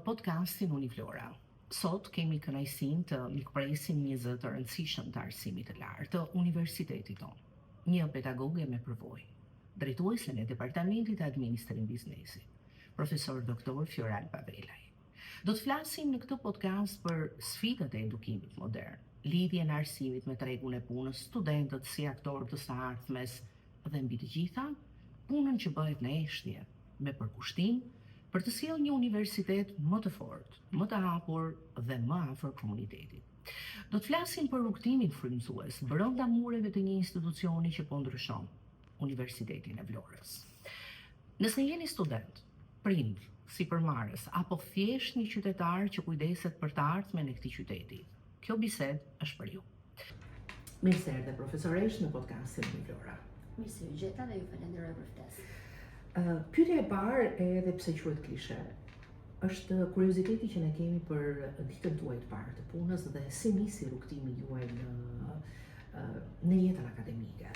podcastin Uniflora. Sot kemi kënaqësinë të mikpresim një zë të rëndësishëm të arsimit të lartë të universitetit tonë. Një pedagoge me përvojë, drejtuese në Departamentin e Administrimit Biznesi, profesor doktor Fjoral Pavelaj. Do të flasim në këtë podcast për sfidat e edukimit modern, lidhjen e arsimit me tregun e punës, studentët si aktorë të së ardhmes dhe mbi të gjitha, punën që bëhet në eshtje, me përkushtim për të sjellë një universitet më të fortë, më të hapur dhe më afër komunitetit. Do të flasim për rrugtimin frymëzues brenda mureve të një institucioni që po ndryshon, Universitetin e Vlorës. Nëse jeni student, prind, sipërmarrës apo thjesht një qytetar që kujdeset për të ardhmen e këtij qyteti, kjo bisedë është për ju. Mirë se erdhe profesoresh në podcastin Uniflora. Mirë se u gjeta dhe ju falenderoj për ftesën. Pyetja e parë, edhe pse quhet klishe, është kurioziteti që ne kemi për ditët tuaj të parë të punës dhe si nisi rrugtimi juaj në jetën akademike.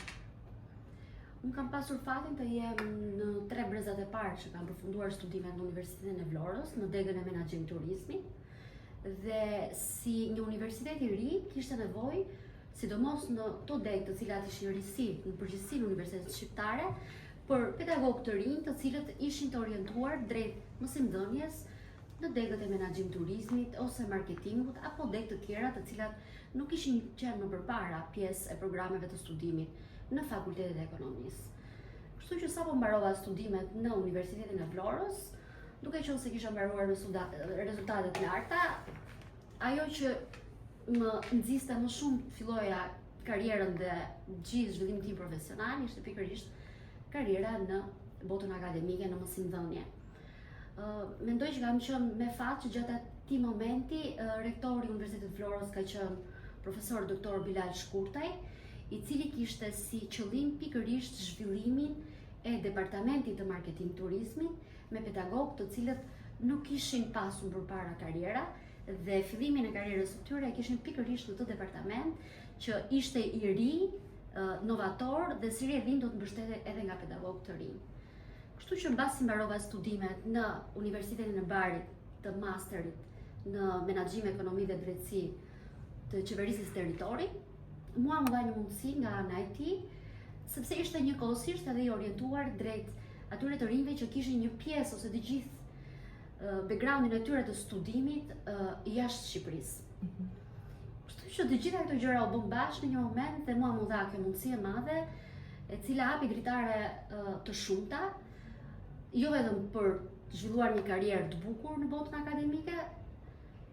Unë kam pasur fatin të jem në 3 brezat e parë që kam përfunduar studimet në Universitetin e Vlorës, në degën e menaxhimit turizmi, dhe si një universitet i ri kishte nevojë, sidomos në këto degë të cilat ishin risi në përgjithësi në universitetet shqiptare, për pedagogë të rinj të cilët ishin të orientuar drejt mësimdhënies në degët e menaxhimit turizmit ose marketingut apo degë të tjera të cilat nuk ishin qenë më përpara pjesë e programeve të studimit në Fakultetin e Ekonomisë. Kështu që sapo mbarova studimet në Universitetin e Vlorës, duke qenë se kisha mbaruar me rezultate të larta, ajo që më nxiste më shumë filloja karrierën dhe gjithë zhvillimin tim profesional ishte pikërisht karriera në botën akademike, në mësimdhënie. Mendoj që kam qenë me fat që gjatë atij momenti rektori i Universitetit të Vlorës ka qenë profesor doktor Bilal Shkurtaj, i cili kishte si qëllim pikërisht zhvillimin e departamentit të marketing turizmit me pedagogë të cilët nuk kishin pasur përpara karriera dhe fillimin e karrierës së tyre e kishin pikërisht në këtë departament që ishte i ri, novator dhe si rrjedhin do të mbështetet edhe nga pedagogë të rinj. Kështu që mbasi mbarova studimet në Universitetin e Barit të masterit në menaxhim ekonomi dhe drejtësi të qeverisjes territori, mua më dha një mundësi nga ana e tij, sepse ishte njëkohësisht edhe i orientuar drejt atyre të rinjve që kishin një pjesë ose të gjithë backgroundin e tyre të studimit jashtë Shqipërisë. Kështu që të gjitha këto gjëra u bën bashkë në një moment dhe mua më dha kjo mundësi e madhe, e cila hapi dritare të shumta, jo vetëm për të zhvilluar një karrierë të bukur në botën akademike,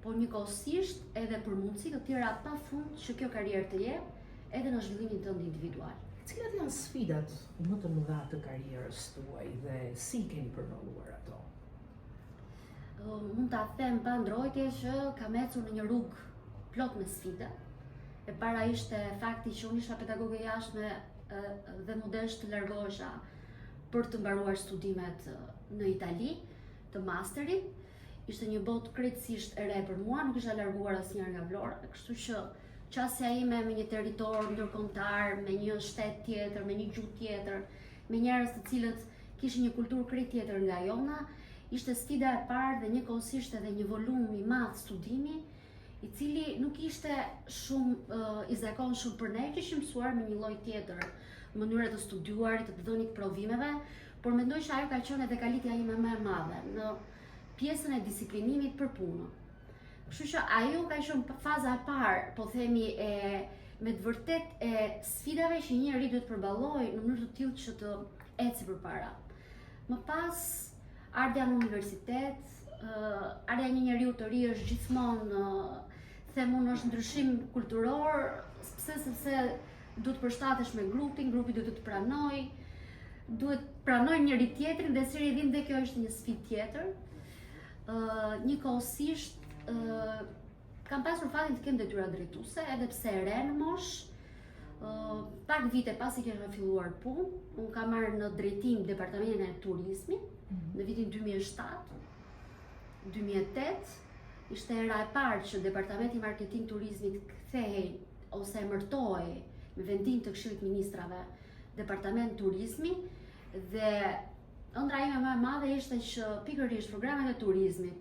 por njëkohësisht edhe për mundësi të tjera pafund që kjo karrierë të jep edhe në zhvillimin tënd individual. Cilat janë sfidat më të mëdha të karrierës tuaj dhe si keni përballuar ato? Mund ta them pa ndrojtje që kam ecur në një rrugë plot me sfida. E para ishte fakti që unë isha pedagoge jashtme dhe më desh të largohesha për të mbaruar studimet në Itali të masterit. Ishte një botë krejtësisht e re për mua, nuk isha larguar asnjëherë nga Vlora, kështu që qasja ime me një territor ndërkombëtar, me një shtet tjetër, me një gjuhë tjetër, me njerëz të cilët kishin një kulturë krejt tjetër nga jona, ishte sfida e parë dhe njëkohësisht edhe një volum i madh studimi, i cili nuk ishte shumë i zakonshëm për ne që ishim mësuar me një lloj tjetër mënyre të studiuarit, të dhënit provimeve, por mendoj që ajo ka qenë edhe kalitja ime më e madhe në pjesën e disiplinimit për punë. Kështu që ajo ka qenë faza e parë, po themi me të vërtet e sfidave që një njeri duhet përballojë në mënyrë të tillë që të ecë përpara. Më pas ardha në universitet, ardha një njeriu të ri është gjithmonë them unë është ndryshim kulturor, sepse duhet përshtatesh me grupin, grupi duhet të pranoj, duhet pranoj njëri tjetrin dhe si rrjedhin dhe kjo është një sfidë tjetër. Njëkohësisht kam pasur fatin të kem detyra drejtuese, edhe pse e re në moshë, pak vite pasi kisha filluar punë, unë kam marrë në drejtim departamentin e turizmit në vitin 2007. 2008 ishte era e parë që Departamenti i Marketing Turizmit kthehej ose emërtohej me vendim të Këshillit të Ministrave Departament Turizmi dhe ëndra ime më e madhe ishte që pikërisht programet e turizmit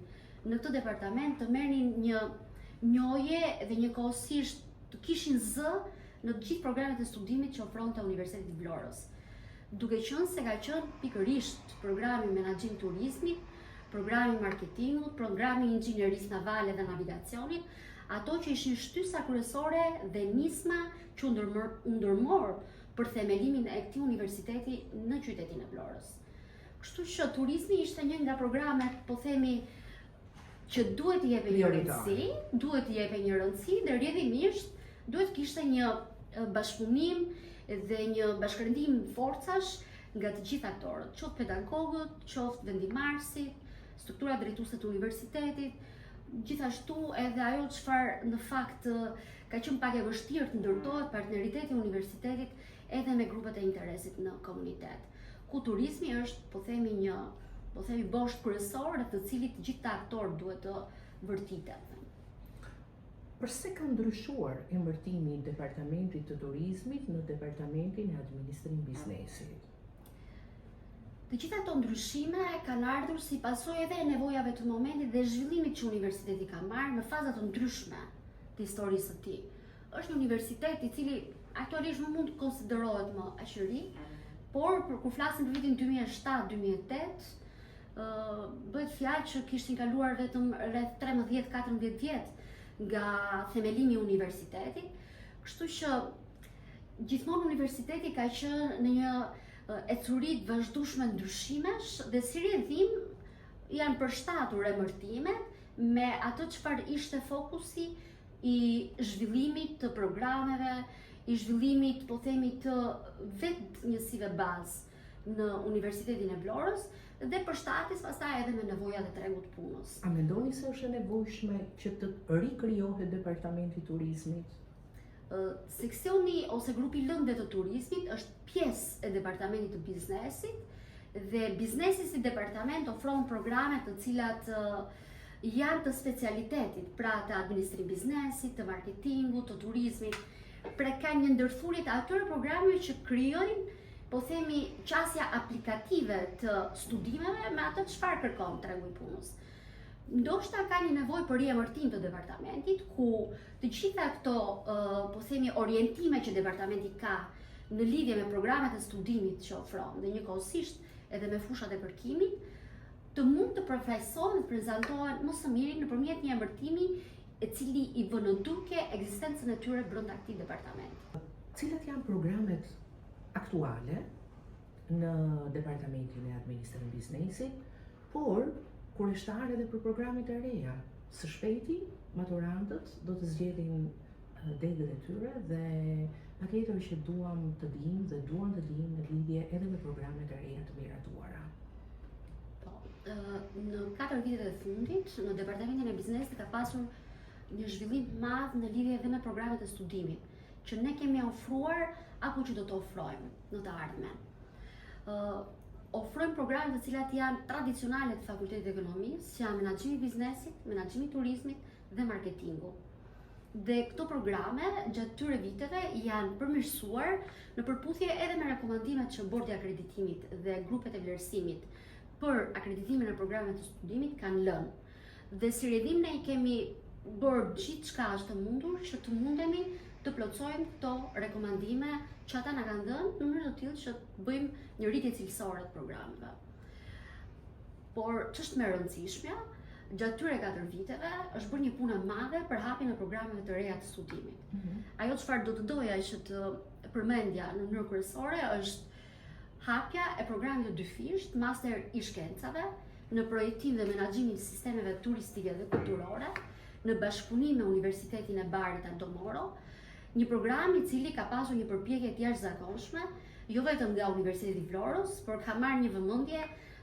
në këtë departament të merrnin një njohje dhe njëkohësisht të kishin zë në të gjithë programet e studimit që ofronte Universiteti i Vlorës. Duke qenë se ka qenë pikërisht programi Menaxhim Turizmit, programi marketingut, programi inxhinierisë navale dhe navigacionit, ato që ishin shtysa kryesore dhe nisma që u ndërmor për themelimin e këtij universiteti në qytetin e Vlorës. Kështu që turizmi ishte një nga programet, po themi, që duhet t'i jepej një rëndësi dhe rrjedhimisht duhet kishte një bashkëpunim dhe një bashkërendim forcash nga të gjithë aktorët, qoftë pedagogët, qoftë vendimarrësit, struktura drejtuese të universitetit, gjithashtu edhe ajo çfarë në fakt ka qenë pak e vështirë të ndërtohet partneriteti i universitetit edhe me grupet e interesit në komunitet, ku turizmi është, po themi bosht kryesor rreth të cilit të gjithë aktorët duhet të vërtiten. Përse ka ndryshuar emërtimi i Departamentit të Turizmit në Departamentin e Administrim Biznesit? Të gjitha ato ndryshime kanë ardhur si pasojë edhe e nevojave të momentit dhe zhvillimit që universiteti ka marrë në faza të ndryshme të historisë së tij. Është një universitet i cili aktualisht nuk mund të konsiderohet më aq i ri, por kur flasim për vitin 2007-2008, bëhet fjalë që kishtin kaluar vetëm rreth 13-14 vjet nga themelimi i universitetit, kështu që gjithmonë universiteti ka qenë në një ecuri të vazhdueshme ndryshimesh dhe si rrjedhim janë përshtatur emërtimet me ato çfarë ishte fokusi i zhvillimit të programeve, i zhvillimit, po themi, të vetë njësive bazë në Universitetin e Vlorës dhe përshtatis pastaj edhe me nevojat e tregut punës. A mendoni se është e nevojshme që të rikrijohet Departamenti i Turizmit? Seksioni ose grupi lëndë të turizmit është pjesë e departamentit të biznesit dhe biznesi si departament ofron programe të cilat janë të specialitetit, pra të administrim biznesit, të marketingut, të turizmit, pra kanë një ndërthurje të atyre programeve që krijojnë, po themi, qasja aplikative të studimeve me atë çfarë kërkon tregu i punës. Ndoshta ka një nevojë për riemërtim të departamentit, ku të gjitha këto, po themi, orientime që departamenti ka në lidhje me programet e studimit që ofron dhe njëkohësisht edhe me fushat e kërkimit, të mund të përfaqësohen dhe prezantohen më së miri nëpërmjet një emërtimi e cili i vën në duke ekzistencën e tyre brenda këtij departamenti. Cilat janë programet aktuale në Departamentin e Administrimit Biznesit, por kurioztar edhe për programet e reja? Së shpejti, maturantët do të zgjedhin degët e tyre dhe patjetër që duam të dimë në lidhje edhe me programet e reja të miratuara. Në 4 vitet e fundit, në Departamentin e Biznesit ka pasur një zhvillim të madh në lidhje edhe me programet e studimit, që ne kemi ofruar apo që do të ofrojmë në të ardhmen. Ofrojmë programe të cilat janë tradicionale të Fakultetit të Ekonomisë, që janë menaxhimi i biznesit, menaxhimi i turizmit dhe marketingu. Dhe këto programe gjatë këtyre viteve janë përmirësuar në përputhje edhe me rekomandimet që Bordi i Akreditimit dhe grupet e vlerësimit për akreditimin e programeve të studimit kanë lënë. Dhe si rrjedhim ne i kemi bërë gjithçka është e mundur që të mundemi të plotësojmë këto rekomandime që ata na kanë dhënë në mënyrë të tillë që të bëjmë një rritje cilësore të programeve. Por ç'është më e rëndësishmja, gjatë këtyre 4 viteve është bërë një punë e madhe për hapjen e programeve të reja të studimit. Ajo çfarë do të doja që të përmendja në mënyrë kryesore është hapja e programit të dyfisht, master i shkencave, në projektim dhe menaxhimin e sistemeve turistike dhe kulturore, në bashkëpunim me Universitetin e Barit Aldo Moro, një program i cili ka pasur një përpjekje të jashtëzakonshme, jo vetëm nga Universiteti i Vlorës, por ka marrë një vëmendje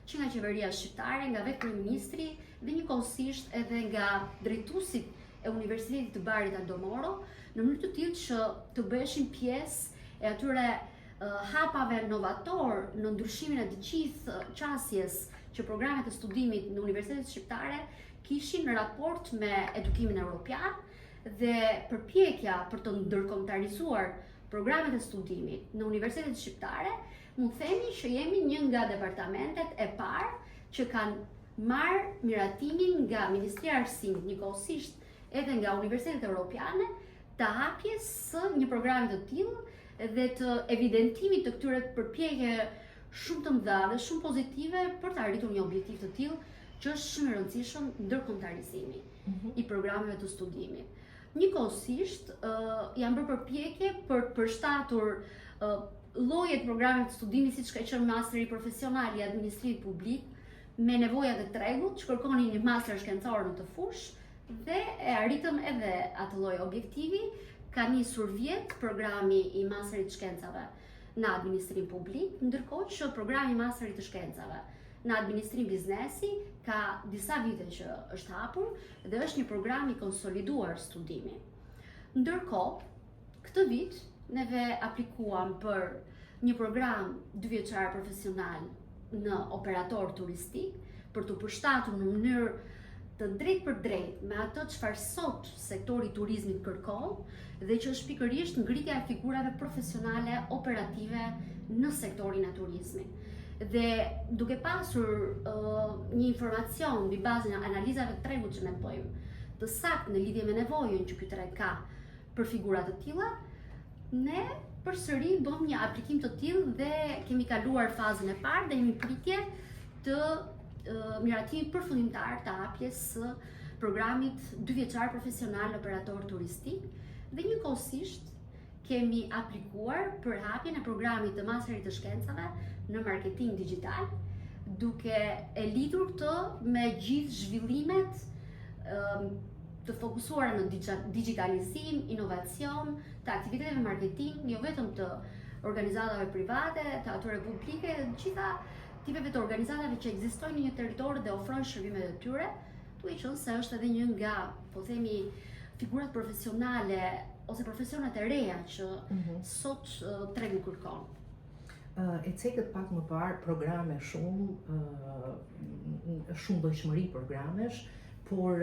që nga qeveria shqiptare, nga vetë kryeministri dhe njëkohësisht edhe nga drejtuesit e Universitetit të Barit Aldo Moro, në mënyrë të tillë që të bëheshin pjesë e atyre hapave novator në ndryshimin e të gjithë qasjes që programet e studimit në universitetet shqiptare kishin në raport me edukimin evropian dhe përpjekja për të ndërkombëtarizuar programet e studimit në universitetet shqiptare, mund themi që jemi një nga departamentet e parë që kanë marr miratimin nga Ministria e Arsimit, njëkohësisht edhe nga Universitetet Europiane, të hapjes së një programi të tillë dhe të evidentimit të këtyre përpjekje shumë të mëdha dhe shumë pozitive për të arritur një objektiv të tillë që është shumë i rëndësishëm, ndërkombëtarizimi i programeve të studimit. Njëkohësisht janë bërë përpjekje për të përshtatur llojet programeve të studimit siç ka qenë masteri profesional i administrimit publik me nevojat e tregut, që kërkonin një master shkencor në të fushë dhe e arritëm edhe atë lloj objektivi. Ka nisur vjet programi i masterit të shkencave në administrim publik, ndërkohë që programi i masterit të shkencave në administrim biznesi ka disa vite që është hapur dhe është një program i konsoliduar studimi. Ndërkohë, këtë vit neve aplikuam për një program 2 vjeçar profesional në operator turistik për të përshtatur në mënyrë të drejt për drejt me atë çfarë sot sektori i turizmit kërkon dhe që është pikërisht ngritja e figurave profesionale operative në sektorin e turizmit. Dhe duke pasur një informacion mbi bazën e analizave të tregut që ne bëjmë, të saktë në lidhje me nevojën që ky treg ka për figura të tilla, ne përsëri bëm një aplikim të tillë dhe kemi kaluar fazën e parë dhe jemi pritje të miratimit përfundimtar të hapjes së programit 2 vjeçar profesional operator turistik dhe njëkohësisht kemi aplikuar për hapjen e programit të masterit të shkencave në marketing digital, duke e lidhur të me gjithë zhvillimet të fokusuara në digitalizim, inovacion, të aktiviteteve marketing, jo vetëm të organizatave private, të atyre publike, dhe gjitha tipeve të organizatave që ekzistojnë në një territor dhe ofrojnë shërbimet e tyre, duke qenë se është edhe një nga, po themi, figurat profesionale ose profesionet e reja që sot tregu kërkon. E cekët pak më parë programe shumë dëshmëri programesh, por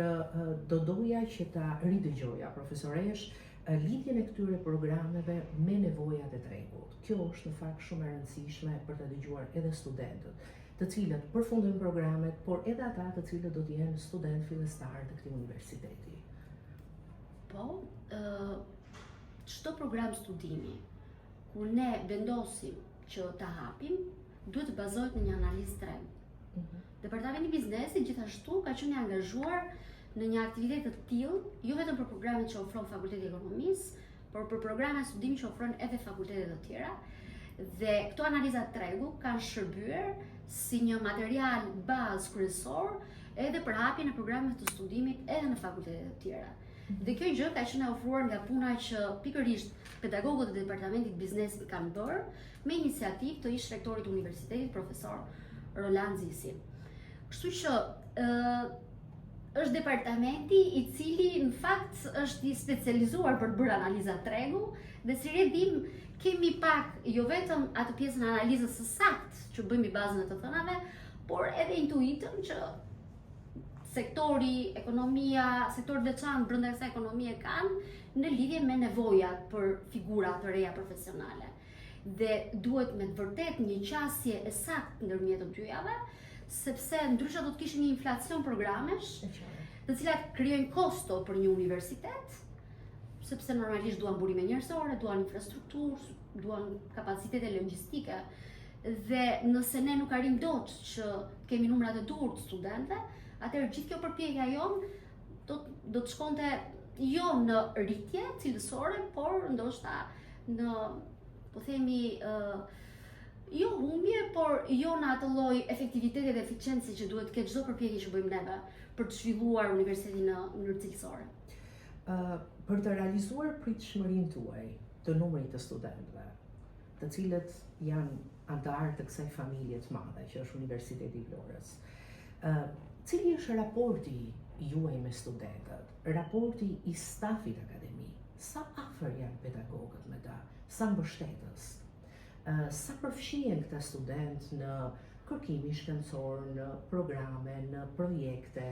do doja që ta ridëgjoja profesoresh lidhjen e këtyre programeve me nevojat e tregut. Kjo është në fakt shumë e rëndësishme për të dëgjuar edhe studentët, të cilët përfundojnë programet, por edhe ata të cilët do të jenë studentë fillestar të këtij universiteti. Po, çdo program studimi, kur ne vendosim që ta hapim, duhet të bazohet në një analizë tregu. Departamenti i Biznesit gjithashtu ka qenë i angazhuar në një aktivitet të tillë, jo vetëm për programet që ofron Fakulteti i Ekonomisë, por për programe studimi që ofron edhe fakultetet të tjera. Dhe këto analiza tregu kanë shërbyer si një material bazë kryesor edhe për hapjen e programeve të studimit edhe në fakultetet të tjera. Dhe kjo gjë ka qenë ofruar nga puna që pikërisht pedagogët e Departamentit të Biznesit kanë bërë me iniciativë të ish rektorit të universitetit, profesor Roland Zisi. Kështu që është departamenti i cili në fakt është i specializuar për të bërë analiza tregu dhe si rredim kemi pak jo vetëm atë pjesën e analizës së saktë që bëjmë i bazën e të thënave, por edhe intuitën që sektori, ekonomia, sektorët veçantë brenda kësaj ekonomie kanë në lidhje me nevojat për figura të reja profesionale. Dhe duhet me të vërtet një qasje e saktë ndërmjet të dyjave, sepse ndryshe do të kishim një inflacion programesh, të cilat krijojnë kosto për një universitet, sepse normalisht duan burime njerëzore, duan infrastrukturë, duan kapacitete logjistike. Dhe nëse ne nuk arrim dot që kemi numrat e duhur të studentëve, atëherë gjithë kjo përpjekja jonë do të shkonte jo në rritje cilësore, por ndoshta në, po themi, jo humbje, por jo në atë lloj efektiviteti dhe eficiencë që duhet të ketë çdo përpjekje që bëjmë neve për të zhvilluar universitetin në mënyrë cilësore. Për të realizuar pritshmërinë tuaj të numrit të studentëve, të cilët janë antarë të kësaj familje të madhe që është Universiteti i Vlorës, cili është raporti juaj me studentët, raporti i stafit akademik, sa afër janë pedagogët me ta, sa mbështetës, sa përfshihen këta studentë në kërkimin shkencor, në programe, në projekte,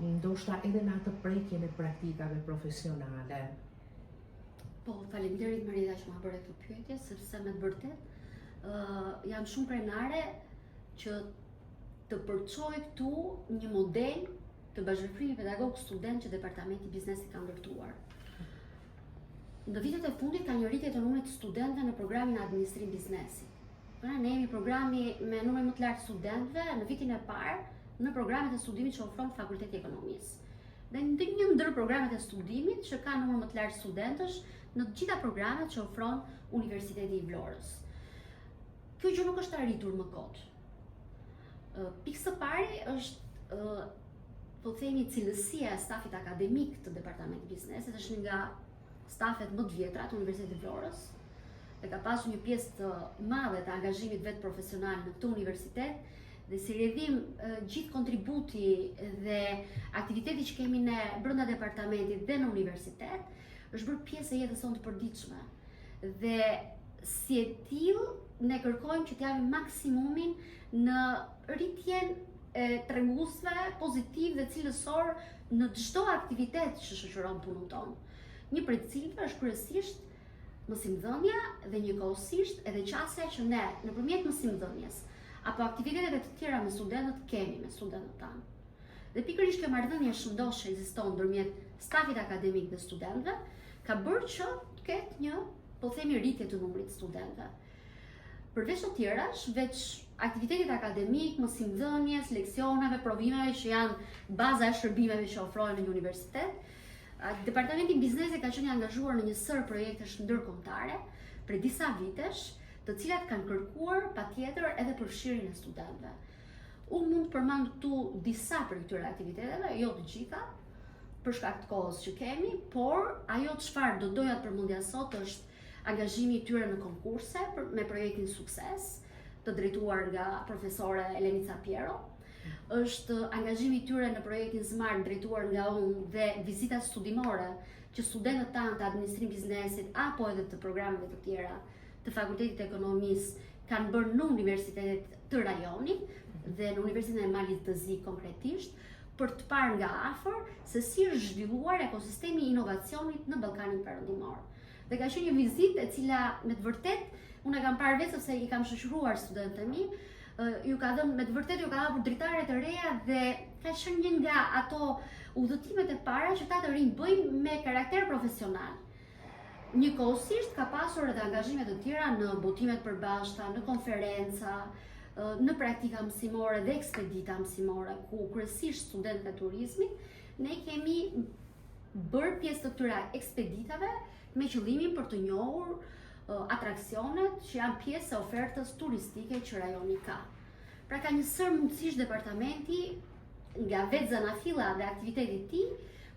ndoshta edhe në atë prekjen e praktikave profesionale. Po, faleminderit Marita që ma bëre këtë pyetje, sepse me të vërtet janë shumë krenare që të përçoj këtu një model të bashkëpunimit pedagog-student që Departamenti i Biznesit ka ndërtuar. Në vitet e fundit ka një rritje të numrit të studentëve në programin Administrim Biznesi. Ne jemi programi me numër më të lartë studentëve në vitin e parë në programet e studimit që ofron Fakulteti i Ekonomisë. Dhe një ndër programet e studimit që ka numër më të lartë studentësh në të gjitha programet që ofron Universiteti i Vlorës. Kjo gjë nuk është arritur më kot. Pikë së pari është po themi cilësia e stafit akademik të Departamentit të Biznesit, është një nga stafet më të vjetra të Universitetit të Vlorës dhe ka pasur një pjesë të madhe të angazhimit vetë profesional në këtë universitet dhe si rrjedhim gjithë kontributi dhe aktiviteti që kemi ne brenda departamentit dhe në universitet është bërë pjesë e jetës sonë të përditshme. Dhe si e tillë ne kërkojmë që t'japim maksimumin në rritjen e treguesve pozitiv dhe cilësor në çdo aktivitet që shoqëron punën tonë. Një prej cilëve është kryesisht mësimdhënia dhe njëkohësisht edhe qasja që ne nëpërmjet mësimdhënies apo aktiviteteve të tjera me studentët kemi me studentët tanë. Dhe pikërisht kjo marrëdhënie shëndosh që ekziston ndërmjet stafit akademik dhe studentëve ka bërë që të ketë një, po themi, rritje të numrit të studentëve. Përveç të tjerash, veç aktivitetit akademik, mësimdhënies, leksioneve, provimeve që janë baza e shërbimeve që ofrohen në një universitet, Departamenti i Biznesit ka qenë i angazhuar në një sër projektesh ndërkombëtare për disa vitesh, të cilat kanë kërkuar patjetër edhe përfshirjen e studentëve. Unë mund të përmend këtu disa prej këtyre aktiviteteve, jo të gjitha, për shkak të kohës që kemi, por ajo çfarë do doja të përmendja sot është angazhimi i tyre në konkurse me projektin Sukses, të drejtuar nga profesore Elenica Piero. Është angazhimi i tyre në projektin Smart drejtuar nga unë dhe vizitat studimore që studentët tanë të administrim biznesit apo edhe të programeve të tjera të Fakultetit të Ekonomisë kanë bërë në universitetet të rajonit dhe në Universitetin e Malit të Zi konkretisht për të parë nga afër se si është zhvilluar ekosistemi i inovacionit në Ballkanin Perëndimor. Dhe ka qenë një vizitë e cila me të vërtet unë e kam parë vetë sepse i kam shoqëruar studentët e mi. Ju ka dhënë me të vërtetë ju ka hapur dritare të reja dhe ka qenë një nga ato udhëtimet e para që ta të rinj bëjnë me karakter profesional. Njëkohësisht ka pasur edhe angazhime të tjera në botimet përbashkëta, në konferenca, në praktika mësimore dhe ekspedita mësimore, ku kryesisht studentët e turizmit ne kemi bërë pjesë të këtyre ekspeditave me qëllimin për të njohur atraksionet që janë pjesë e ofertës turistike që rajoni ka. Pra ka një sër mundësish departamenti nga vetë zanafilla dhe aktivitetit e tij,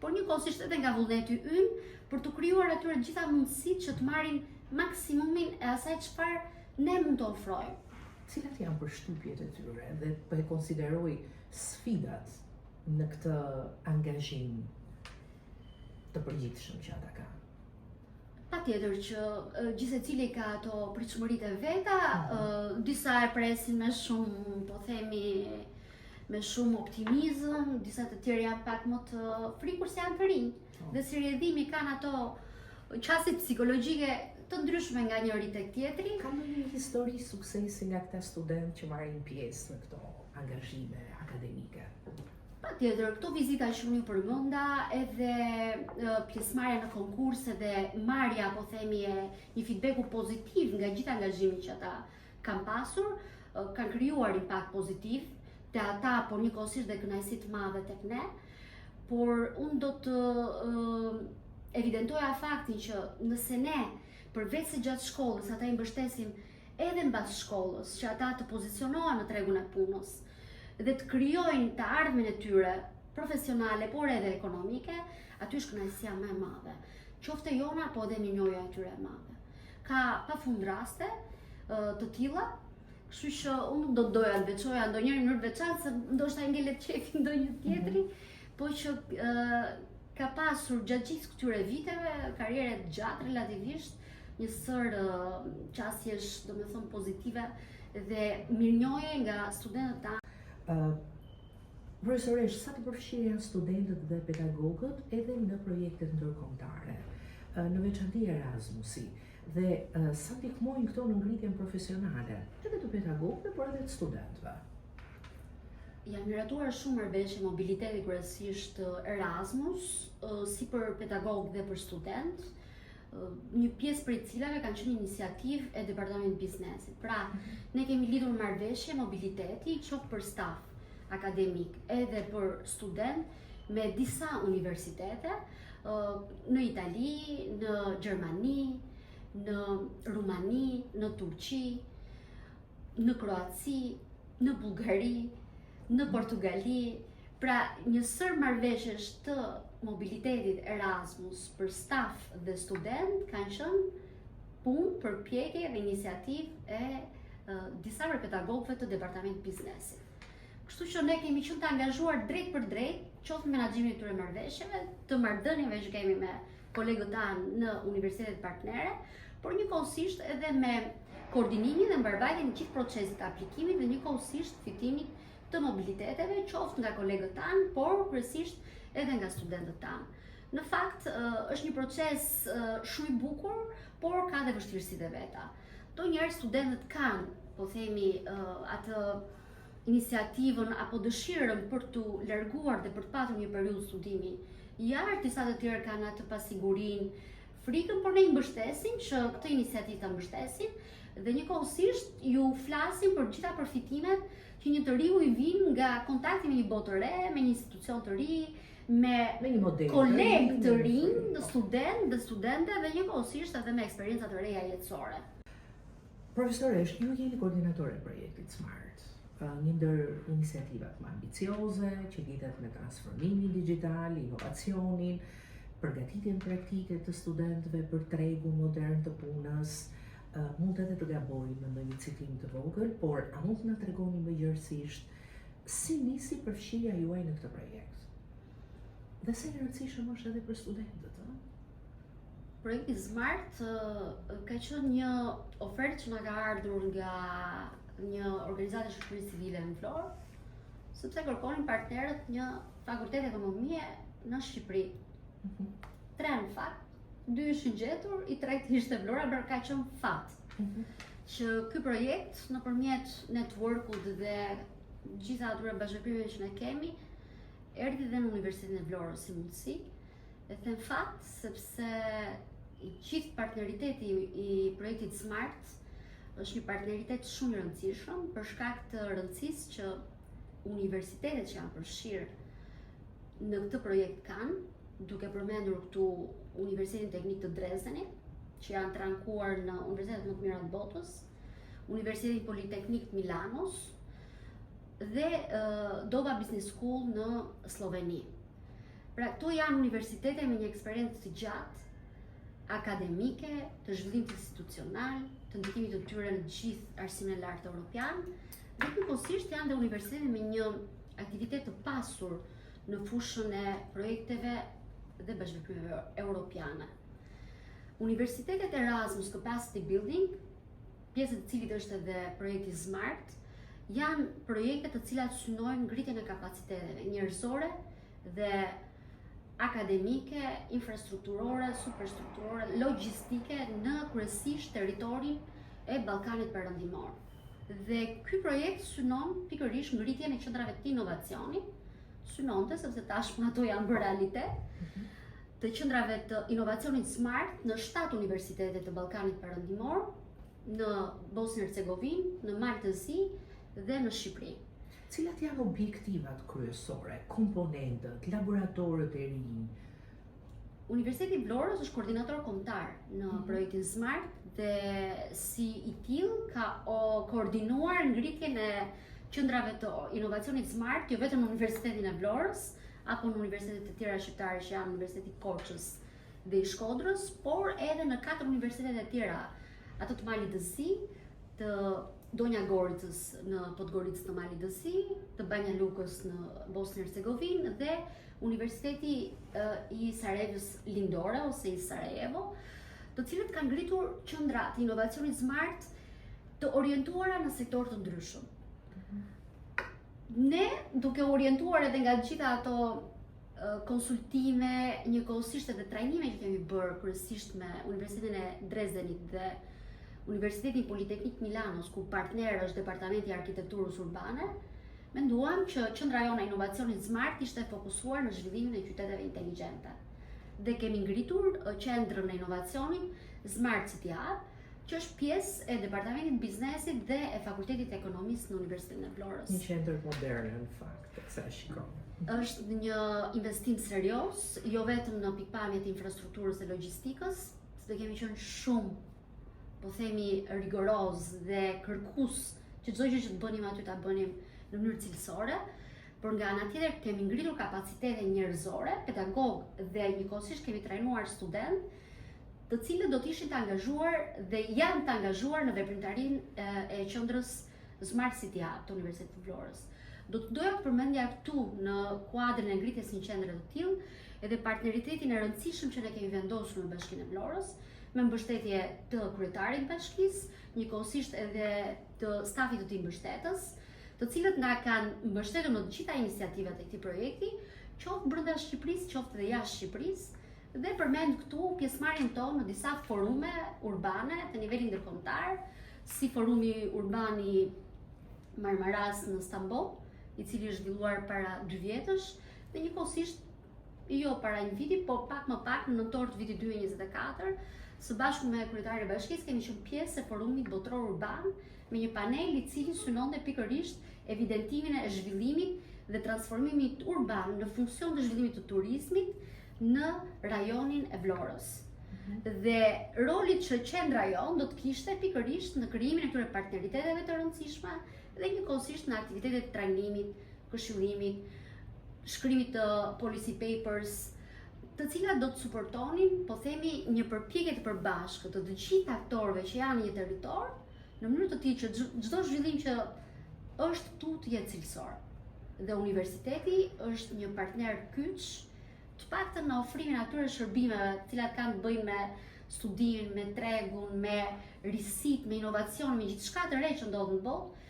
por njëkohësisht edhe nga vullneti ynë për të krijuar atyre gjitha mundësitë që të marrin maksimumin e asaj çfarë ne mund të ofrojmë. Cilat janë përshtypjet e tyre dhe po e konsideroj sfidat në këtë angazhim të përgjithshëm që ata kanë? Patjetër që gjithsecili ka ato pritshmëritë e veta, disa e presin me shumë, po themi, me shumë optimizëm, disa të tjerë janë pak më të frikur se janë të rinj. Dhe si rrjedhimi kanë ato qasje psikologjike të ndryshme nga njëri tek tjetri. Ka një histori suksesi nga këta studentë që marrin pjesë në këto angazhime akademike? Patjetër, këto vizita që unë ju përmenda edhe pjesëmarrja në konkurse dhe marrja, po themi, një feedbacku pozitiv nga gjithë angazhimi që ata kanë pasur, kanë krijuar impakt pozitiv te ata, por njëkohësisht dhe kënaqësi të madhe tek ne. Por unë do të evidentoja faktin që nëse ne përveç se gjatë shkollës ata i mbështesim edhe mbas shkollës që ata të pozicionohen në tregun e punës dhe të krijojnë të ardhmen e tyre profesionale por edhe ekonomike, aty është kënaqësia më e madhe. Qofte jona po edhe mirënjohja e tyre e madhe. Ka pafund raste të tilla, kështu që unë do doja të veçoja ndonjëherë në mënyrë të veçantë se ndoshta i ngelet qefi ndonjë tjetri, po që ka pasur gjatë gjithë këtyre viteve, karriere të gjatë relativisht, një sër qasjesh, domethënë pozitive dhe mirënjohje nga studentët tanë. Profesoresh, sa të përfshirë janë studentët dhe pedagogët edhe në projektet ndërkombëtare, në veçanti Erasmusi, dhe sa ndihmojnë këto në ngritjen profesionale, edhe të pedagogëve, por edhe të studentëve? Jam miratuar shumë marrëveshje mobiliteti kryesisht Erasmus, si për pedagog dhe për student, një pjesë prej cilave kanë qenë iniciativë e Departamentit Biznesit. Pra, ne kemi lidhur marrëveshje mobiliteti qoftë për staf akademik edhe për student me disa universitete në Itali, në Gjermani, në Rumani, në Turqi, në Kroaci, në Bullgari, në Portugali. Pra, një sër marrëveshjesh të mobilitetit Erasmus për staf dhe student kanë qenë punë, përpjekje dhe iniciativë e disa prej pedagogëve të Departamentit Biznesit. Kështu që ne kemi qenë të angazhuar drejt për drejt, qoftë menaxhimin e këtyre marrëveshjeve, të marrëdhënieve që kemi me kolegët tanë në universitetet partnere, por njëkohësisht edhe me koordinimin dhe mbarvajtjen e gjithë procesit të aplikimit dhe njëkohësisht fitimit të mobiliteteve, qoftë nga kolegët tanë, por kryesisht edhe nga studentët tanë. Në fakt, është një proces shumë i bukur, por ka dhe vështirësitë e veta. Ndonjëherë studentët kanë, po themi, atë iniciativën apo dëshirën për të larguar dhe për të patur një periudhë studimi i artë, disa të tjerë kanë atë pasigurinë, frikën, por ne i mbështesim që këtë iniciativë ta mbështesim dhe njëkohësisht ju flasim për gjitha përfitimet që një të riu i vijnë nga kontakti me një botë të re, me një institucion të ri, me kolegë të rinj, student dhe studente dhe njëkohësisht edhe me eksperienca të reja jetësore. Profesoresh, ju jeni koordinatore e projektit SMART, një ndër iniciativat më ambicioze që lidhet me transformimin digital, inovacionin, përgatitjen praktike të studentëve për tregun modern të punës. Mund edhe të gabojmë në ndonjë citim të vogël, por a mund të na tregoni më gjërësisht si nisi përfshirja juaj në këtë projekt? Dhe se e rëndësishëm është edhe për studentët, Projekti SMART ka qenë një ofertë që na ka ardhur nga një organizatë e shoqërisë civile në Florë, sepse kërkonin partnerët një fakultet ekonomie në Shqipëri. 3 në fakt, 2 ishin gjetur, i 3 ishte Vlora, pra ka qenë fat. Që ky projekt nëpërmjet networkut dhe gjitha atyre bashkëpunimeve që ne kemi, erdhi dhe në Universitetin e Vlorës si mundësi. E them fat sepse i gjithë partneriteti i projektit SMART është një partneritet shumë i rëndësishëm për shkak të rëndësisë që universitetet që janë përfshirë në këtë projekt kanë, duke përmendur këtu Universitetin Teknik të Dresdenit, që janë të rankuar në universitetet më të mira të botës, Universitetin Politeknik të Milanos dhe Dova Business School në Sloveni. Pra këto janë universitete me një eksperiencë të gjatë, akademike, të zhvillimit institucional, të ndikimit të tyre në gjithë arsimin e lartë evropian, dhe njëkohësisht janë dhe universitete me një aktivitet të pasur në fushën e projekteve dhe bashkëpunimeve europiane. Universitetet Erasmus Capacity Building, pjesë e cilit është edhe projekti SMART, janë projekte të cilat synojnë ngritjen e kapaciteteve njerëzore dhe akademike, infrastrukturore, superstrukturore, logjistike në kryesisht territorin e Ballkanit Perëndimor. Dhe ky projekt synon pikërisht ngritjen e qendrave të inovacionit, synonte sepse tashmë ato janë bërë realitet, të qendrave të inovacionit SMART në 7 universitete të Ballkanit Perëndimor, në Bosnjë-Hercegovinë, në Malë të Zi dhe në Shqipëri. Cilat janë objektivat kryesore, komponentët, laboratorët e rinj? Universiteti i Vlorës është koordinator kombëtar në projektin SMART dhe si i tillë ka koordinuar ngritjen e qendrave të inovacionit SMART, jo vetëm në Universitetin e Vlorës, apo në universitetet të tjera shqiptare që janë Universiteti i Korçës dhe i Shkodrës, por edhe në 4 universitetet e tjera, ato të Malit të Zi, të Donja Goricës në Podgoricë të Malit të Zi, të Banja Lukës në Bosnjë-Hercegovinë dhe Universiteti i Sarajevës Lindore ose i Sarajevo, të cilët kanë ngritur qendra të inovacionit SMART të orientuara në sektor të ndryshëm. Ne, duke orientuar edhe nga gjitha ato konsultime, njëkohësisht edhe trajnime që kemi bërë kryesisht me Universitetin e Dresdenit dhe Universitetin Politeknik Milanos, ku partner është Departamenti i Arkitekturës Urbane, menduam që Qendra jone e Inovacionit Smart ishte fokusuar në zhvillimin e qyteteve inteligjente. Dhe kemi ngritur Qendrën e Inovacionit Smart City Hub, që është pjesë e Departamentit Biznesit dhe e Fakultetit të Ekonomisë në Universitetin e Vlorës. Një qendër moderne në fakt, sa e shikon. Është një investim serioz, jo vetëm në pikpamjet e infrastrukturës dhe logjistikës, se kemi qenë shumë, po themi, rigoroz dhe kërkues që çdo gjë që të bënim aty ta bënim në mënyrë cilësore, por nga ana tjetër kemi ngritur kapacitete njerëzore, pedagog dhe njëkohësisht kemi trajnuar student, të cilët do të ishin të angazhuar dhe janë të angazhuar në veprimtarinë e qendrës Smart City Hub të Universitetit të Vlorës. Do të doja të përmendja këtu në kuadrin e ngritjes së një qendre të tillë edhe partneritetin e rëndësishëm që ne kemi vendosur me Bashkinë e Vlorës, me mbështetje të kryetarit të bashkisë, njëkohësisht edhe të stafit të tij mbështetës, të cilët na kanë mbështetur në të gjitha iniciativat e këtij projekti, qoftë brenda Shqipërisë, qoftë edhe jashtë Shqipërisë, dhe përmend këtu pjesëmarrjen tonë në disa forume urbane të nivelit ndërkombëtar, si forumi urban i Marmaras në Stamboll, i cili është zhvilluar para 2 vjetësh, dhe njëkohësisht jo para 1 viti, po pak më pak në nëntor të vitit 2024, së bashku me kryetarin e bashkisë kemi qenë pjesë e forumit botror urban me një panel i cili synonte pikërisht evidentimin e zhvillimit dhe transformimit urban në funksion të zhvillimit të turizmit në rajonin e Vlorës. Dhe roli që qendra jon do të kishte pikërisht në krijimin e këtyre partneriteteve të rëndësishme dhe njëkohësisht në aktivitetet të trajnimit, këshillimit, shkrimit të policy papers, të cilat do të suportonin, po themi, një përpjekje të përbashkët të gjithë aktorëve që janë në një territor, në mënyrë të tillë që çdo zhvillim që është këtu të jetë cilësor. Dhe universiteti është një partner kyç, të paktën në ofrimin atyre shërbimeve të cilat kanë të bëjnë me studimin, me tregun, me risit, me inovacion, me gjithçka të re që ndodh në botë,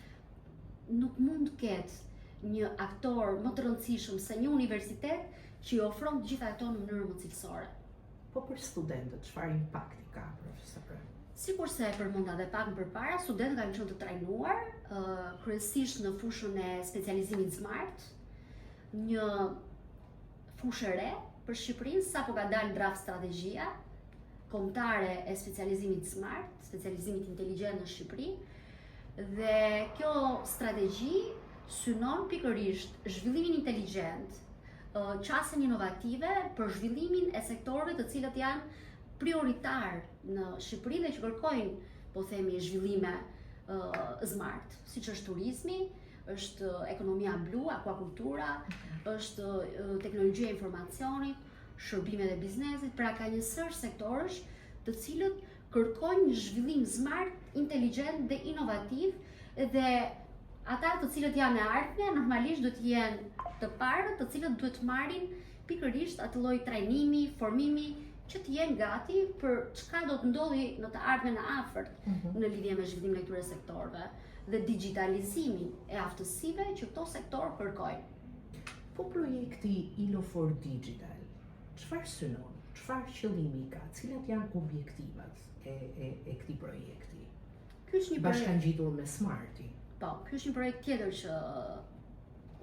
nuk mund të ketë një aktor më të rëndësishëm se një universitet që i ofron të gjitha ato në mënyrë më cilësore. Po për studentët, çfarë impakti ka, profesore? Sikurse e përmenda edhe pak më përpara, studentët kanë qenë të trajnuar, kryesisht në fushën e specializimit Smart, një fushë e re për Shqipërinë, sapo ka dalë draft strategjia kombëtare e specializimit Smart, specializimit inteligjent në Shqipëri, dhe kjo strategji synon pikërisht zhvillimin inteligjent, qasjen inovative për zhvillimin e sektorëve të cilët janë prioritar në Shqipëri dhe që kërkojnë, po themi, zhvillime smart, siç është turizmi, është ekonomia blu, akwakultura, është teknologjia e informacionit, shërbimet e biznesit, pra ka një sër sektorësh të cilët kërkojnë një zhvillim smart, inteligjent dhe inovativ, dhe ata të cilët janë e ardhmja normalisht do të jenë të parët, të cilët duhet të marrin pikërisht atë lloj trajnimi, formimi që të jenë gati për çka do të ndodhi në të ardhmen e afërt në lidhje me zhvillimin e këtyre sektorëve dhe digitalizimin e aftësive që këto sektor kërkojnë. Po projekti ILO for Digital, çfarë synon? Çfarë qëllimi ka? Cilat janë objektivat e këtij projekti? Ky është një bashkangjitur me Smarti. Po, ky është një projekt tjetër që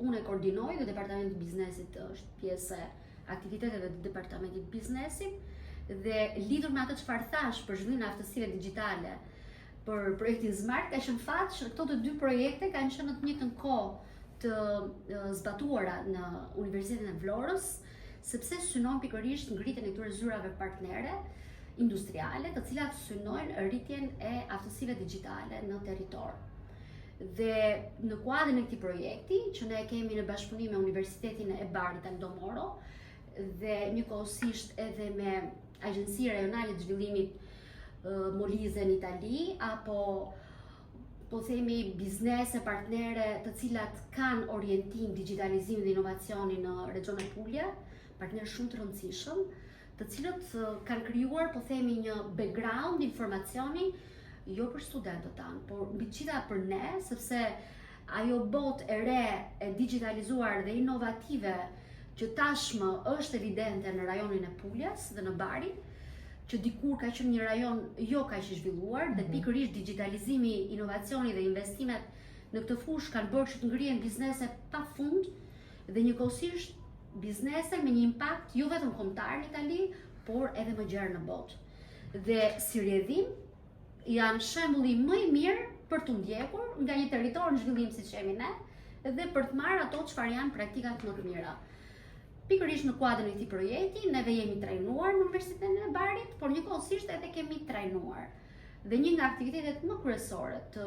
unë e koordinoj dhe Departamenti i Biznesit është pjesë e aktiviteteve të Departamentit të Biznesit dhe lidhur me atë çfarë thash për zhvillimin e aftësive digjitale për projektin Smart, ka qenë fat që këto të dy projekte kanë qenë në të njëjtën kohë të zbatuara në Universitetin e Vlorës, sepse synon pikërisht ngritjen e këtyre zyrave partnere industriale, të cilat synojnë rritjen e aftësive digjitale në territor. Dhe në kuadrin e këtij projekti, që ne kemi në bashkëpunim me Universitetin e Barit Aldo Moro dhe njëkohësisht edhe me Agjencia Rajonale të Zhvillimit Molise në Itali, apo po themi biznese partnere të cilat kanë orientim digitalizim dhe inovacioni në regionin Puglia, partnerë shumë të rëndësishëm, të cilët kanë krijuar, po themi, një background informacioni jo për studentët tanë, por mbi të gjitha për ne, sepse ajo botë e re, e digitalizuar dhe inovative që tashmë është evidente në rajonin e Puljas dhe në Bari, që dikur ka qenë një rajon jo kaq i zhvilluar dhe pikërisht digitalizimi, inovacioni dhe investimet në këtë fushë kanë bërë që të ngrihen biznese pafund dhe njëkohësisht biznese me një impakt jo vetëm kombëtar në Itali, por edhe më gjerë në botë. Dhe si rrjedhim janë shembulli më i mirë për të ndjekur nga një territor në zhvillim siç jemi ne dhe për të marrë ato çfarë janë praktikat më të mira. Pikërisht në kuadrin e këtij projekti, neve jemi trajnuar në Universitetin e Barit, por njëkohësisht edhe kemi trajnuar. Dhe një nga aktivitetet më kryesore të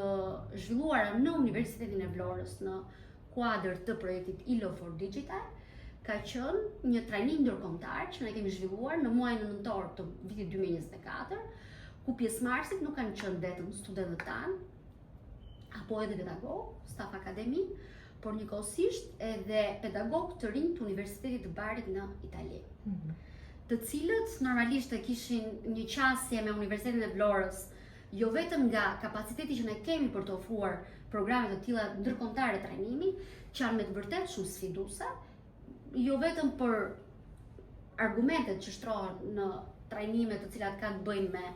zhvilluara në Universitetin e Vlorës në kuadër të projektit ILO for Digital ka qenë një trajnim ndërkombëtar që ne kemi zhvilluar në muajin nëntor të vitit 2024, ku pjesëmarrësit nuk kanë qenë vetëm studentët tanë, apo edhe pedagog, staf akademik, por njëkohësisht edhe pedagog të rinj të Universitetit të Barit në Itali, të cilët normalisht e kishin një qasje me Universitetin e Vlorës, jo vetëm nga kapaciteti që ne kemi për të ofruar programe të tilla ndërkombëtare trajnimi, që janë me të vërtetë shumë sfiduese, jo vetëm për argumentet që shtrohen në trajnime të cilat kanë të bëjnë me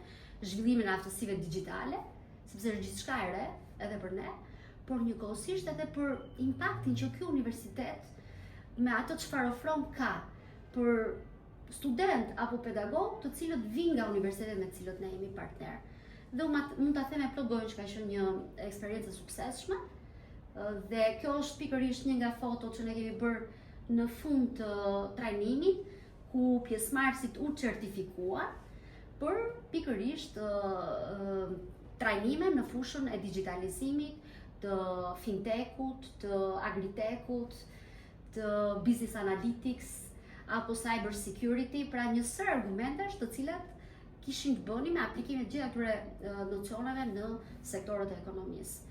zhvillimin e aftësive digjitale, sepse është gjithçka e re edhe për ne, por njëkohësisht edhe për impaktin që ky universitet me ato çfarë ofron ka për student apo pedagog të cilët vinë nga universitetet me të cilët ne jemi partner. Dhe mund ta them me plot gojë që ka qenë një eksperiencë e suksesshme dhe kjo është pikërisht një nga fotot që ne kemi bërë në fund të trajnimit, ku pjesëmarrësit u certifikuan për pikërisht trajnime në fushën e digitalizimit, të fintechut, të agritechut, të business analytics apo cyber security, pra një sër argumentesh të cilat kishin të bënin me aplikimin e gjithë atyre nocioneve në sektorët e ekonomisë.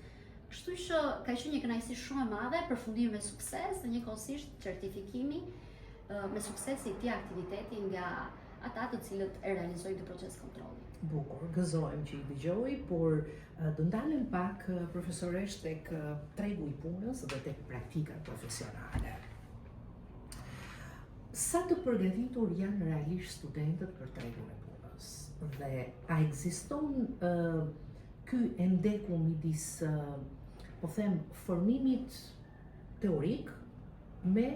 Kështu që ka qenë një kënaqësi shumë e madhe, përfundimi me sukses dhe njëkohësisht certifikimi me sukses i këtij aktiviteti nga ata të cilët e realizojnë këtë proces kontrolli. Bukur, gëzohem që i dëgjoj, por do ndalem pak profesoresh tek tregu i punës dhe tek praktika profesionale. Sa të përgatitur janë realisht studentët për tregun e punës? Dhe a ekziston ky endeku midis po them formimit teorik me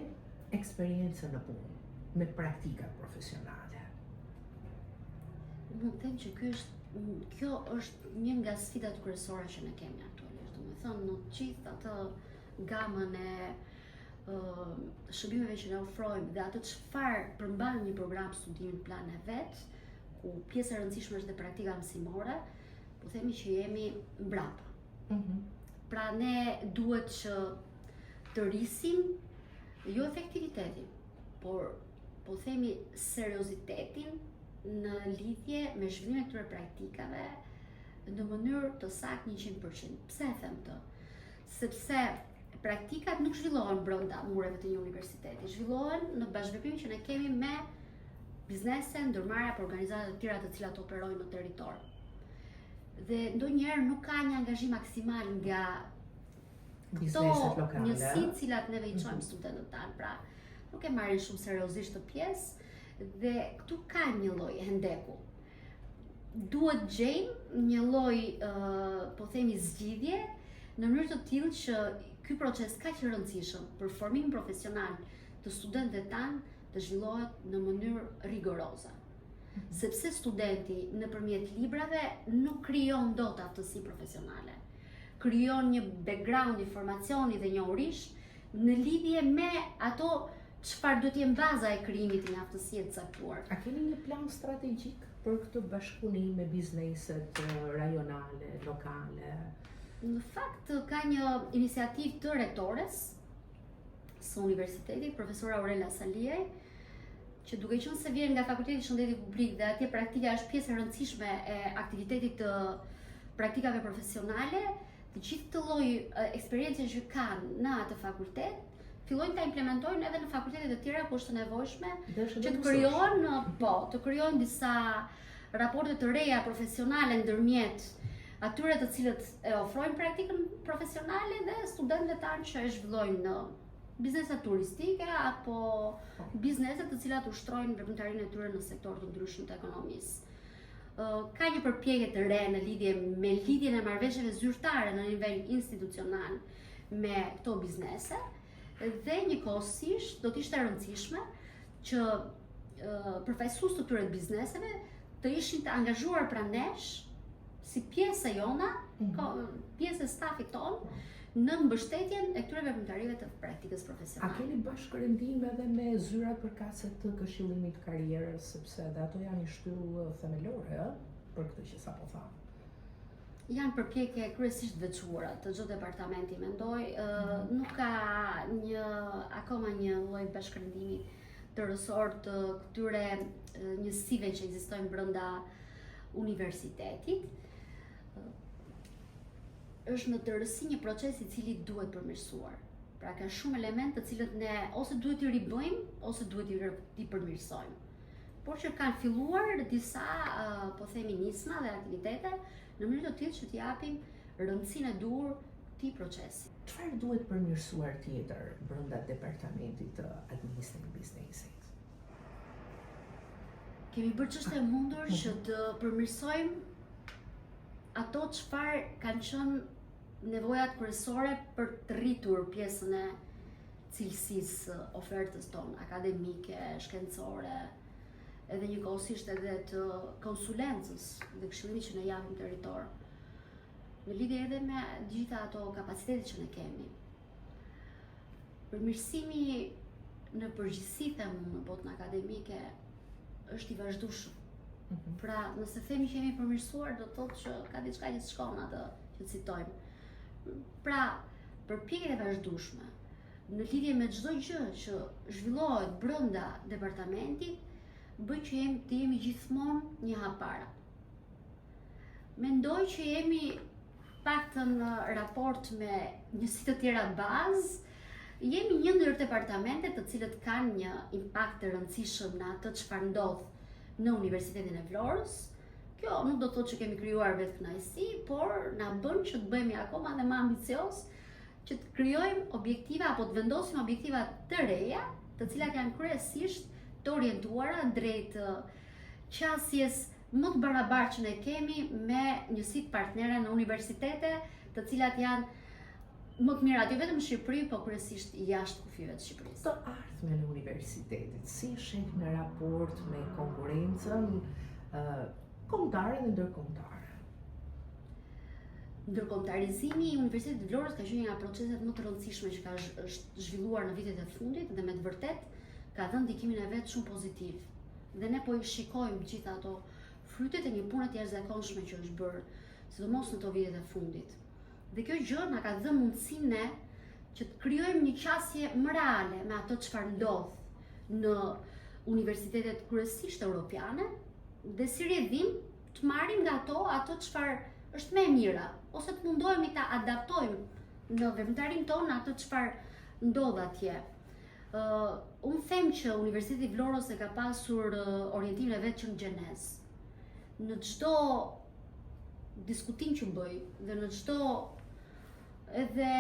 eksperiencën në punë, me praktika profesionale? Mund të them që kjo është një nga sfidat kryesore që ne kemi aktualisht. Domethënë në të gjithë atë gamën e shërbimeve që ne ofrojmë dhe atë çfarë përmban një program studimi në plan e vet, ku pjesë e rëndësishme është dhe praktika mësimore, po themi që jemi mbrapa. Pra ne duhet që të rrisim jo efektivitetin, por po themi seriozitetin në lidhje me zhvillimin e këtyre praktikave në mënyrë të saktë 100%. Pse e them këtë? Sepse praktikat nuk zhvillohen brenda mureve të një universiteti, zhvillohen në bashkëveprim që ne kemi me biznese, ndërmarrje apo organizata të tjera të cilat operojnë në territor. Dhe ndonjëherë nuk ka një angazhim maksimal nga këto njësitë të cilat neve i çojmë studentët tanë, pra nuk e marrin shumë seriozisht të pjesë dhe këtu ka një lloj hendeku. Duhet gjejmë një lloj po themi zgjidhje në mënyrë të tillë që ky proces kaq i rëndësishëm për formimin profesional të studentëve tanë të zhvillohet në mënyrë rigoroze. Sepse studenti nëpërmjet librave nuk krijon dot aftësi profesionale. Krijon një background informacioni dhe njohurish në lidhje me ato çfarë do të jenë baza e krijimit të një aftësie të caktuar. A keni një plan strategjik për këtë bashkëpunim me bizneset rajonale, lokale? Në fakt ka një iniciativë të rektores së universitetit, profesora Aurela Saliej, që duke qenë se vjen nga Fakulteti i Shëndetit Publik dhe atje praktika është pjesë e rëndësishme e aktivitetit të praktikave profesionale, të gjithë të lloj eksperiencë që kanë në atë fakultet, fillojnë ta implementojnë edhe në fakultete të tjera ku është nevojshme që të krijojnë disa raporte të reja profesionale ndërmjet atyre të cilët e ofrojnë praktikën profesionale dhe studentëve tanë që e zhvillojnë në biznesa turistike apo biznese të cilat ushtrojnë veprimtarinë e tyre në sektor të ndryshëm të ekonomisë. ka një përpjekje të re në lidhje me lidhjen e marrëveshjeve zyrtare në nivel institucional me këto biznese dhe njëkohësisht do të ishte e rëndësishme që përfaqësues të këtyre bizneseve të ishin të angazhuar pranë nesh si pjesë e jona, pjesë e stafit ton në mbështetjen e këtyre veprimtarive të praktikës A profesionale. keni bashkërendim edhe me zyrat përkatëse të këshillimit të karrierës, sepse edhe ato janë një shtyllë themelore për këtë që sapo tham. Janë përpjekje kryesisht veçuara të çdo departamenti, mendoj, nuk ka akoma një lloj bashkërendimi të rësor të këtyre njësive që ekzistojnë brenda universitetit. Është në tërësi një proces I cili duhet përmirësuar. Pra ka shumë elemente të cilët ne ose duhet I ribëjmë ose duhet I përmirësojmë. Por që kanë filluar disa po themi nisma dhe aktivitete në mënyrë të tillë që t'i japim rëndësinë e duhur këtij procesi. Çfarë duhet përmirësuar tjetër brenda departamentit të administrimit biznesit? Kemi bërë çështje e mundur që të përmirësojmë ato çfarë kanë qenë nevojat kryesore për të rritur pjesën e cilësisë ofertës tonë akademike, shkencore, edhe njëkohësisht edhe të konsulencës dhe këshillimit që ne japim territor. Në lidhje edhe me gjitha ato kapacitetet që ne kemi. Përmirësimi në përgjithësi them në botën akademike është I vazhdueshëm. Pra, nëse themi që jemi përmirësuar, do të thotë që ka diçka që shkon atë që citojmë. Pra, përpjekjet e vazhdueshme në lidhje me çdo gjë që zhvillohet brenda departamentit, bëj që të jemi gjithmonë një hap para. Mendoj që jemi paktën në raport me njësi të tjera bazë, jemi një ndër departamentet të cilët kanë një impakt të rëndësishëm në atë çfarë ndodh në Universitetin e Vlorës. Kjo nuk do të thotë që kemi krijuar vetë kënaqësi, por na bën që të bëhemi akoma dhe më ambicioz, që të krijojmë objektiva apo të vendosim objektiva të reja, të cilat janë kryesisht të orientuara drejt qasjes më të barabartë që ne kemi me njësitë partnere në universitete, të cilat janë më të mirat, jo vetëm në Shqipëri, po kryesisht jashtë kufive të Shqipërisë. Të ardhmen e universitetit, si sheh në raport me konkurrencën kombëtare dhe ndërkombëtare? Ndërkombëtarizimi I Universitetit të Vlorës ka qenë një nga proceset më të rëndësishme që është zhvilluar në vitet e fundit dhe me të vërtet ka dhënë ndikimin e vet shumë pozitiv. Dhe ne po I shikojmë gjithë ato frytet e një pune të jashtëzakonshme që është bërë, sidomos në to vitet e fundit. Dhe kjo gjë na ka dhënë mundësinë ne që të krijojmë një qasje më reale me ato çfarë ndodh në universitetet kryesisht europiane dhe si rrjedhim të marrim nga ato çfarë është më e mira, ose të mundohemi ta adaptojmë në veprimtarin tonë ato çfarë ndodh atje. Unë them që Universiteti I Vlorës e ka pasur orientimin e vet që në gjenez. Në çdo diskutim që bëj dhe në çdo edhe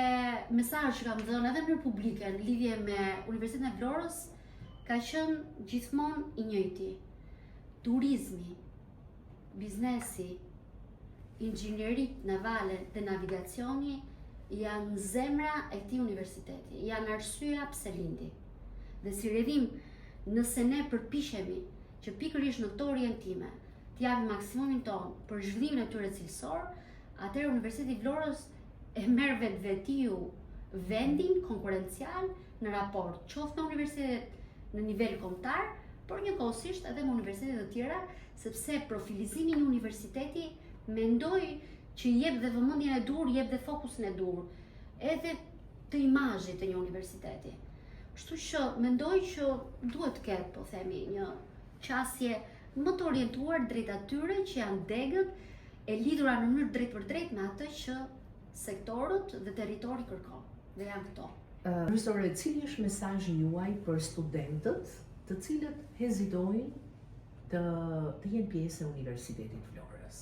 mesazh që kam dhënë edhe në publike në lidhje me Universitetin e Vlorës ka qenë gjithmonë I njëjti. Turizmi, biznesi, inxhinierit navale dhe navigacioni janë zemra e këtij universiteti, janë arsyeja pse lindi. Dhe si rrjedhim, nëse ne përpiqemi që pikërisht në këto orientime të japim maksimumin ton për zhvillimin e tyre cilësor, atëherë Universiteti I Vlorës e merr vetvetiu vendin konkurencial në raport qoftë me universitetet në nivel kombëtar, por njëkohësisht edhe me universitete të tjera, sepse profilizimi I një universiteti mendoj që jep dhe vëmendjen e dur, jep dhe fokusin e dur, edhe të imazhit të një universiteti. Kështu që mendoj që duhet të ketë, po themi, një qasje më të orientuar drejt atyre që janë degët e lidhura në mënyrë drejt për drejt me atë që sektorët dhe territori kërkon. Dhe janë këto. Profesore, cili është mesazhi juaj për studentët të cilët hezitojnë të jenë pjesë e Universitetit të Vlorës?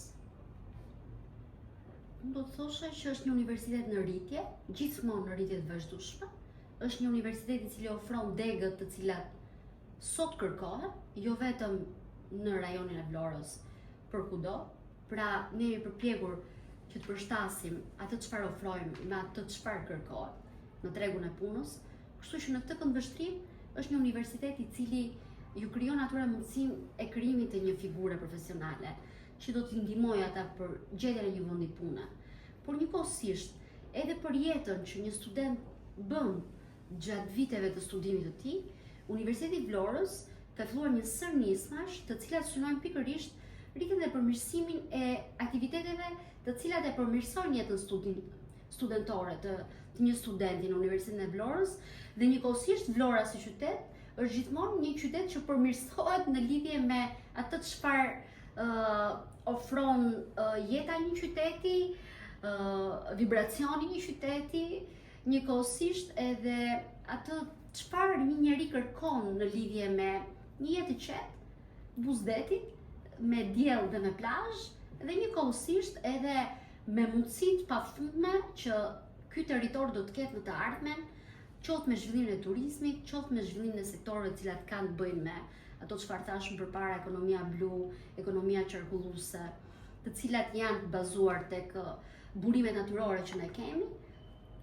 Do të thoshe që është një universitet në rritje, gjithmonë në rritje të vazhdueshme. Është një universitet I cili ofron degët të cilat sot kërkohen, jo vetëm në rajonin e Vlorës, për kudo, pra ne jemi përpjekur që të përshtasim atë çfarë ofrojmë me atë çfarë kërkohet në tregun e punës, kështu që në këtë këndvështrim është një universitet i cili ju krijon atyre mundësinë e krijimit të një figure profesionale që do t'i ndihmojë ata për gjetjen e një vendi pune. Por njëkohësisht, edhe për jetën që një student bën gjatë viteve të studimit të tij, Universiteti i Vlorës ka filluar një sër nismash, të cilat synojnë pikërisht rritjen dhe përmirësimin e aktiviteteve të cilat e përmirësojnë jetën studentore të një studenti në Universitetin e Vlorës, dhe njëkohësisht Vlora si qytet është gjithmonë një qytet që përmirësohet në lidhje me atë çfarë ofron jeta e një qyteti, vibracioni i një qyteti, njëkohësisht edhe atë çfarë një njeri kërkon në lidhje me një jetë të qetë, buzdetit, me diell dhe me plazh, dhe njëkohësisht edhe me mundësitë pafundme që ky territor do të ketë në të ardhmen, qoftë me zhvillimin e turizmit, qoftë me zhvillimin e sektorëve të cilat kanë të bëjnë me ato çfarë thashëm përpara, ekonomia blu, ekonomia qarkulluese, të cilat janë bazuar tek burimet natyrore që ne kemi,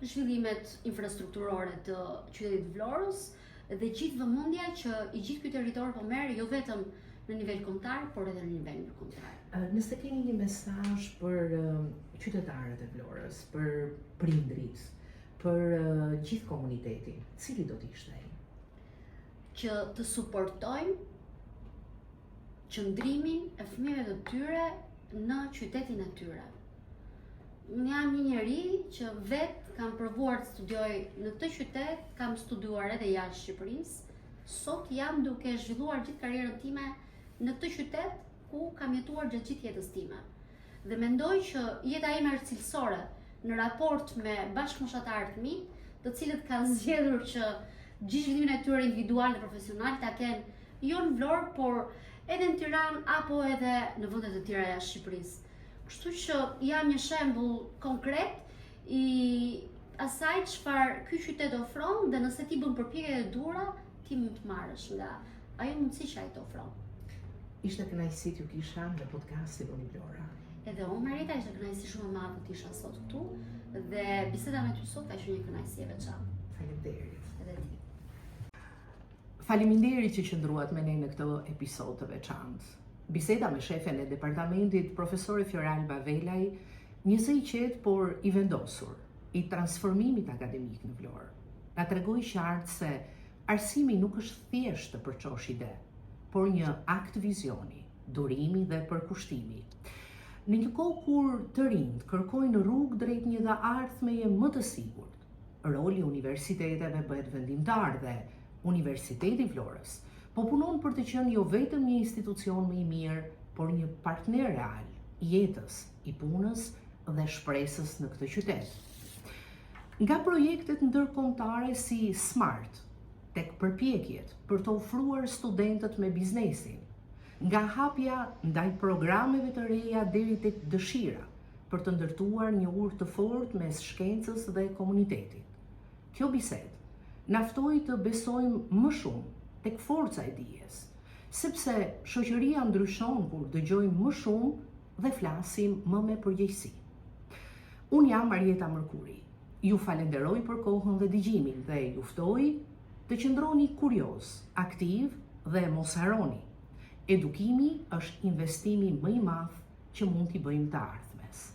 zhvillimet infrastrukturore të qytetit të Vlorës dhe gjithë vëmendja që i gjithë ky territor po merr jo vetëm në nivel kombëtar, por edhe në nivel ndërkombëtar. Nëse keni një mesazh për qytetarët e Vlorës, për prindrit, për gjithë komunitetin, cili do të ishte ai? Që të suportojmë qëndrimin e fëmijëve të tyre në qytetin e tyre. Unë jam një njeri që vetë kam provuar të studioj në këtë qytet, kam studiuar edhe jashtë Shqipërisë. Sot jam duke zhvilluar gjithë karrierën time në këtë qytet ku kam jetuar gjatë gjithë jetës time. Dhe mendoj që jeta ime është cilësore në raport me bashkëmoshatarët mi, të cilët kanë zgjedhur që gjithë zhvillimin e tyre individual dhe profesional ta kenë jo në Vlorë, por edhe në Tiranë apo edhe në vende të tjera jashtë Shqipërisë. Kështu që jam një shembull konkret i asaj çfarë ky qytet ofron, dhe nëse ti bën përpjekje të dhura, ti mund të marrësh nga ajo mundësi që ai të ofron. Ishte kënaqësi t'ju kisha në podcastin Unë Vlora. Edhe unë Marita, ishte kënaqësi shumë e madhe të isha sot këtu dhe biseda me ty sot ka qenë një kënaqësi e veçantë. Faleminderit. Edhe ti. Faleminderit që qëndruat me ne në këtë episod të veçantë. Biseda me shefen e departamentit, profesore Fioralba Velaj, një zë i qetë por i vendosur, i transformimit akademik në Vlorë. Na tregoi qartë se arsimi nuk është thjesht të përçosh ide, por një akt vizioni, durimi dhe përkushtimi. Në një kohë kur të rinjt kërkojnë rrugë drejt një dhe ardhmeje më të sigurt, roli i universiteteve bëhet vendimtar dhe Universiteti i Vlorës po punon për të qenë jo vetëm një institucion më i mirë, por një partner real i jetës, i punës dhe shpresës në këtë qytet. Nga projektet ndërkombëtare si SMART, tek përpjekjet për të ofruar studentët me biznesin, nga hapja ndaj programeve të reja deri tek dëshira për të ndërtuar një urë të fortë mes shkencës dhe komunitetit. Kjo bisedë na ftoi të besojmë më shumë tek forca e dijes, sepse shoqëria ndryshon kur dëgjojmë më shumë dhe flasim më me përgjegjësi. Unë jam Marieta Mërkuri. Ju falenderoj për kohën dhe dëgjimin dhe ju ftoj të qëndroni kurioz, aktiv dhe mos harroni. Edukimi është investimi më i madh që mund t'i bëjmë të ardhmes.